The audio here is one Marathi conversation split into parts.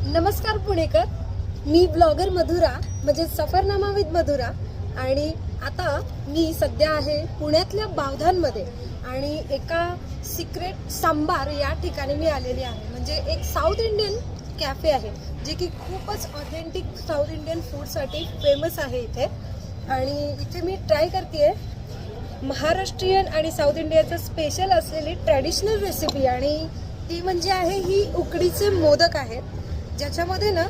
नमस्कार पुणेकर, मी ब्लॉगर मधुरा म्हणजे सफरनामा विथ मधुरा आणि आता मी सध्या आहे पुण्यातल्या बावधानमध्ये आणि एका सिक्रेट सांबार या ठिकाणी मी आलेली आहे. म्हणजे एक साऊथ इंडियन कॅफे आहे जे की खूपच ऑथेंटिक साऊथ इंडियन फूडसाठी फेमस आहे इथे. आणि इथे मी ट्राय करते महाराष्ट्रीयन आणि साऊथ इंडियाचं स्पेशल असलेली ट्रॅडिशनल रेसिपी आणि ती म्हणजे आहे ही उकडीचे मोदक आहेत, ज्याच्यामध्ये ना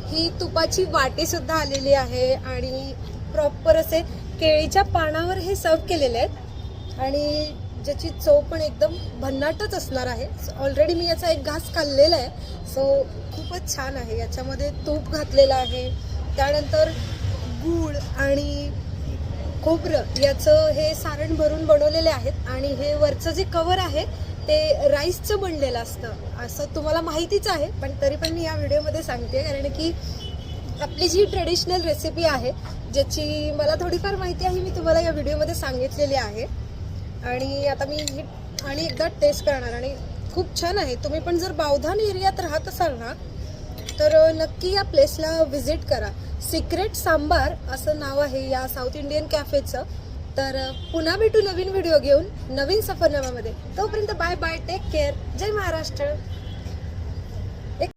ही तुपाची वाटी सुद्धा आलेली आहे आणि प्रॉपर असे केळीच्या पानावर हे सर्व केलेले आहेत आणि ज्याची चव पण एकदम भन्नाटच असणार आहे. ऑलरेडी मी याचा एक घास खाल्लेला आहे, सो खूपच छान आहे. याच्यामध्ये तूप घातलेलं आहे, त्यानंतर गूळ आणि खोबरं याचं हे सारण भरून बनवलेले आहेत आणि हे वरचं जे कवर आहे ते राईसचं बनलेलं असतं असं तुम्हाला माहितीच आहे, पण तरी पण मी या व्हिडिओमध्ये सांगते कारण की आपली जी ट्रेडिशनल रेसिपी आहे ज्याची मला थोडीफार माहिती आहे, मी तुम्हाला या व्हिडिओमध्ये सांगितलेली आहे. आणि आता मी ही आणि एकदा टेस्ट करणार आणि खूप छान आहे. तुम्ही पण जर बावधान एरियात राहत असाल ना तर नक्की या प्लेसला व्हिजिट करा. सिक्रेट सांबार असं नाव आहे या साऊथ इंडियन कॅफेचं. तर पुन्हा भेटू नवीन व्हिडिओ घेऊन नवीन सफरनामामध्ये. तोपर्यंत बाय बाय, टेक केअर, जय महाराष्ट्र.